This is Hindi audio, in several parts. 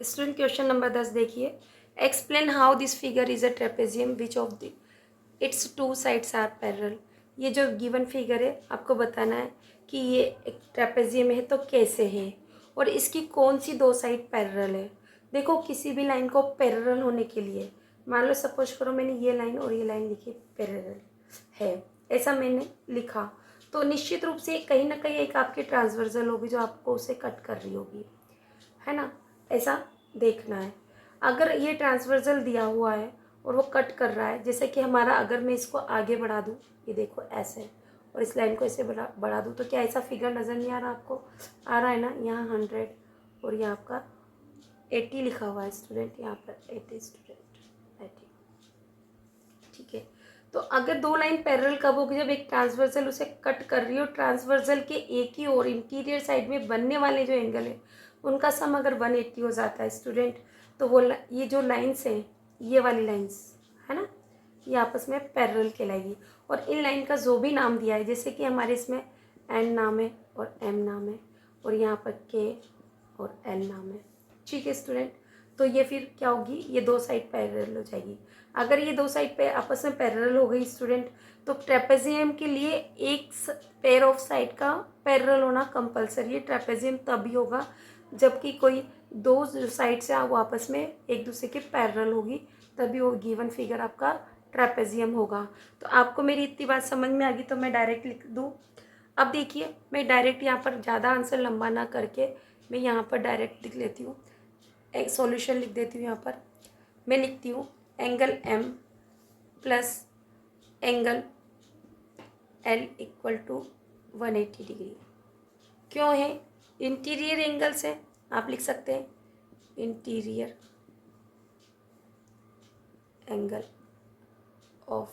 स्टूडेंट क्वेश्चन नंबर 10 देखिए। Explain how this figure is a trapezium which of the its two sides are parallel. ये जो गिवन फिगर है आपको बताना है कि ये एक ट्रेपेजियम है तो कैसे है और इसकी कौन सी दो साइड पैरेलल है। देखो किसी भी लाइन को पैरेलल होने के लिए मान लो सपोज करो मैंने ये लाइन और ये लाइन लिखी पैरेलल है, ऐसा मैंने लिखा तो निश्चित रूप से कहीं ना कहीं एक आपकी ट्रांसवर्सल होगी जो आपको उसे कट कर रही होगी, है ना। ऐसा देखना है। अगर ये ट्रांसवर्सल दिया हुआ है और वो कट कर रहा है, जैसे कि हमारा अगर मैं इसको आगे बढ़ा दूँ, ये देखो ऐसे, और इस लाइन को ऐसे बढ़ा दूँ तो क्या ऐसा फिगर नज़र नहीं आ रहा आपको? आ रहा है ना। यहाँ 100 और यहाँ आपका 80 लिखा हुआ है स्टूडेंट, यहाँ पर 80 स्टूडेंट 80। ठीक है, तो अगर दो लाइन पैरेलल कब होगी? जब एक ट्रांसवर्सल उसे कट कर रही हो। ट्रांसवर्सल के एक ही और इंटीरियर साइड में बनने वाले जो एंगल है उनका सम अगर 180 हो जाता है स्टूडेंट, तो वो ये जो लाइन्स हैं, ये वाली लाइन्स है ना, ये आपस में पैरेलल कहलाएगी। और इन लाइन का जो भी नाम दिया है, जैसे कि हमारे इसमें एन नाम है और एम नाम है और यहाँ पर के और एल नाम है। ठीक है स्टूडेंट, तो ये फिर क्या होगी? ये दो साइड पैरेलल हो जाएगी। अगर ये दो साइड पे आपस में पैरेलल हो गई स्टूडेंट, तो ट्रेपेजियम के लिए एक पेयर ऑफ साइड का पैरेलल होना कंपलसरी है। ट्रेपेजियम तभी होगा जबकि कोई दो साइड से वो आपस में एक दूसरे के पैरेलल होगी, तभी वो गिवन फिगर आपका ट्रेपेजियम होगा। तो आपको मेरी इतनी बात समझ में आ गई तो मैं डायरेक्ट लिख दूँ। अब देखिए मैं डायरेक्ट यहाँ पर ज़्यादा आंसर लंबा ना करके मैं यहाँ पर डायरेक्ट लिख लेती हूँ, एक सॉल्यूशन लिख देती हूँ। यहाँ पर मैं लिखती हूँ angle M plus angle L equal to 180 degree. क्यों है? इंटीरियर एंगल से आप लिख सकते हैं इंटीरियर एंगल ऑफ,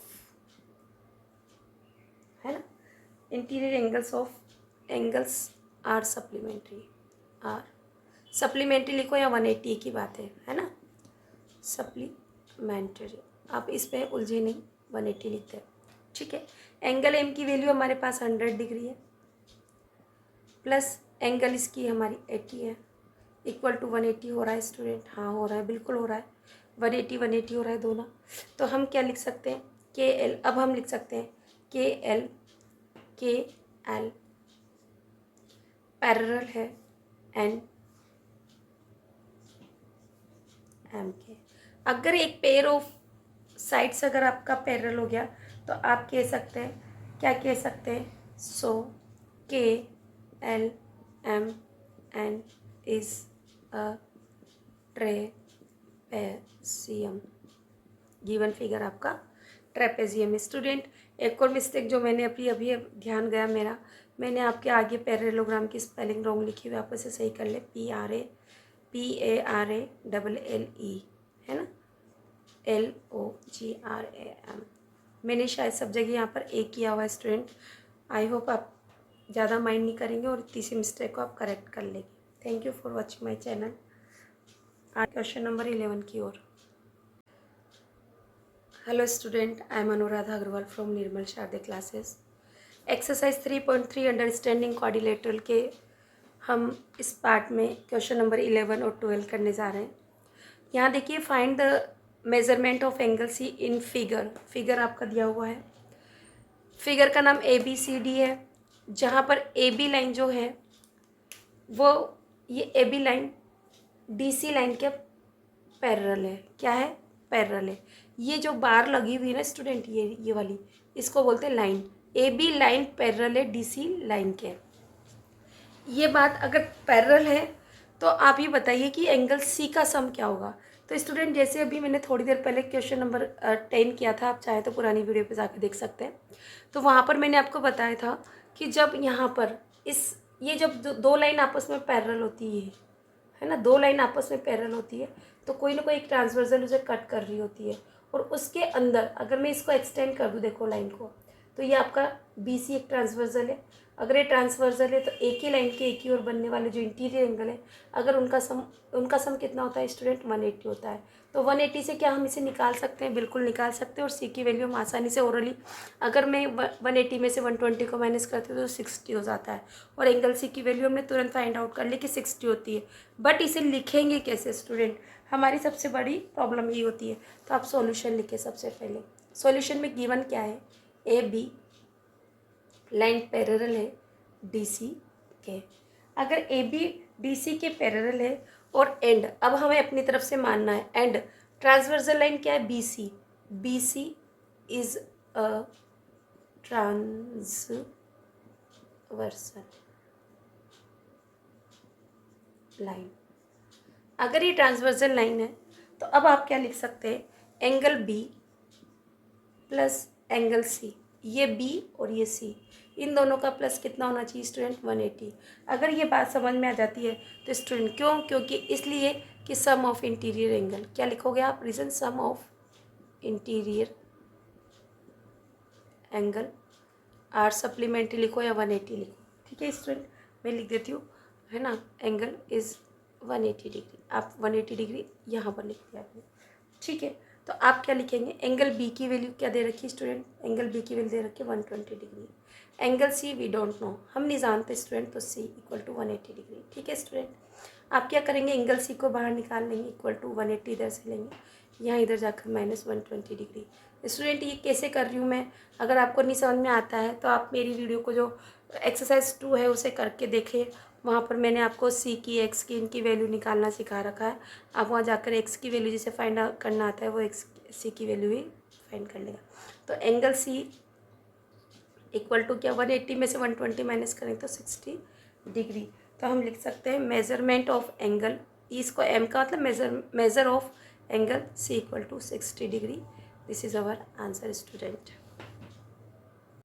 है ना। Interior angles of angles are supplementary, are supplementary लिखो या 180 की बात है ना। सप्लीमेंट्री, आप इस पर उलझे नहीं, 180 लिखते हैं। ठीक है, एंगल एम की वैल्यू हमारे पास 100 डिग्री है प्लस एंगल इसकी हमारी 80 है, इक्वल टू 180 हो रहा है स्टूडेंट। हाँ हो रहा है, बिल्कुल हो रहा है, 180 हो रहा है दोनों। तो हम क्या लिख सकते हैं? के एल। अब हम लिख सकते हैं के एल पैरेलल है एन एम के। अगर एक पेयर ऑफ साइड्स अगर आपका पैरेलल हो गया तो आप कह सकते हैं, क्या कह सकते हैं? So K L M N is a trapezium. Given figure आपका ट्रेपेजियम है स्टूडेंट। एक और मिस्टेक जो मैंने अभी ध्यान गया मेरा, मैंने आपके आगे पैरेललोग्राम की स्पेलिंग रॉन्ग लिखी हुई, आप उसे सही कर ले। PARALLE है ना, LOGRAM। मैंने शायद सब जगह यहाँ पर ए किया हुआ है स्टूडेंट। आई होप आप ज़्यादा माइंड नहीं करेंगे और तीसरी मिस्टेक को आप करेक्ट कर लेंगे। Thank you for watching my channel. आज क्वेश्चन नंबर 11 की ओर। Hello student, I am Anuradha Agarwal from Nirmal Sharde classes. Exercise 3.3 understanding quadrilateral के हम इस पार्ट में क्वेश्चन नंबर 11 और 12 करने जा रहे हैं। यहाँ देखिए, find the measurement of angle C in figure. Figure आपका दिया हुआ है, फिगर का नाम ABCD है, जहाँ पर AB लाइन जो है वो ये AB लाइन DC लाइन के पैरेलल है। क्या है? पैरेलल है। ये जो बार लगी हुई है ना स्टूडेंट, ये वाली, इसको बोलते हैं लाइन। AB लाइन पैरेलल है DC लाइन के। ये बात अगर पैरेलल है तो आप ये बताइए कि एंगल C का सम क्या होगा। तो स्टूडेंट जैसे अभी मैंने थोड़ी देर पहले क्वेश्चन नंबर 10 किया था, आप चाहे तो पुरानी वीडियो पे जाकर देख सकते हैं। तो वहाँ पर मैंने आपको बताया था कि जब यहाँ पर ये जब दो लाइन आपस में पैरेलल होती है ना, दो लाइन आपस में पैरेलल होती है तो कोई ना कोई एक ट्रांसवर्सल उसे कट कर रही होती है। और उसके अंदर अगर मैं इसको एक्सटेंड कर दूँ, देखो लाइन को, तो ये आपका बी सी एक ट्रांसवर्जल है। अगर ये ट्रांसवर्जल है तो एक ही लाइन के एक ही ओर बनने वाले जो इंटीरियर एंगल है, अगर उनका सम कितना होता है स्टूडेंट, 180 होता है। तो 180 से क्या हम इसे निकाल सकते हैं? बिल्कुल निकाल सकते हैं। और सी की वैल्यू हम आसानी से ओरली, अगर मैं 180 में से 120 को माइनस करती हूँ तो 60 हो जाता है। और एंगल सी की वैल्यू हमने तुरंत फाइंड आउट कर ली कि 60 होती है। बट इसे लिखेंगे कैसे स्टूडेंट? हमारी सबसे बड़ी प्रॉब्लम ये होती है। तो आप सॉल्यूशन लिखें सबसे पहले। सॉल्यूशन में गिवन क्या है? ए बी लाइन पैरेलल है डी सी के। अगर ए बी डी सी के पैरेलल है और एंड, अब हमें अपनी तरफ से मानना है एंड ट्रांसवर्सल लाइन क्या है? B C. B C is a transversal line. अगर ये ट्रांसवर्सल लाइन है तो अब आप क्या लिख सकते हैं? Angle B plus angle C. ये बी और ये सी, इन दोनों का प्लस कितना होना चाहिए स्टूडेंट? 180। अगर ये बात समझ में आ जाती है तो स्टूडेंट क्यों? क्योंकि इसलिए कि सम ऑफ इंटीरियर एंगल, क्या लिखोगे आप? Reason sum of interior angle are supplementary लिखो या 180 लिखो। ठीक है स्टूडेंट, मैं लिख देती हूँ, है ना। एंगल इज़ 180 डिग्री, आप 180 डिग्री यहाँ पर लिख दिया आपने। ठीक है, तो आप क्या लिखेंगे? एंगल बी की वैल्यू क्या दे रखी है स्टूडेंट? एंगल बी की वैल्यू दे रखी है 120 degree. Angle C we don't know, हम नहीं जानते स्टूडेंट, तो सी इक्वल टू 180 डिग्री। ठीक है स्टूडेंट, आप क्या करेंगे? एंगल सी को बाहर निकाल लेंगे, इक्वल टू 180 इधर से लेंगे, यहाँ इधर जाकर माइनस 120 डिग्री। स्टूडेंट ये कैसे कर रही हूँ मैं? अगर आपको नहीं समझ में आता है तो आप मेरी वीडियो को जो एक्सरसाइज 2 है उसे करके देखें। वहाँ पर मैंने आपको सी की, एक्स की, इनकी वैल्यू निकालना सिखा रखा है। आप वहाँ जाकर एक्स की वैल्यू जिसे फाइंड करना आता है वो एक्स सी की वैल्यू ही फाइंड कर लेगा। तो एंगल सी इक्वल टू क्या? 180 में से 120 माइनस करें तो 60 डिग्री। तो हम लिख सकते हैं मेजरमेंट ऑफ एंगल, इसको एम का मतलब measure of angle C equal to 60 degree. This is our answer student.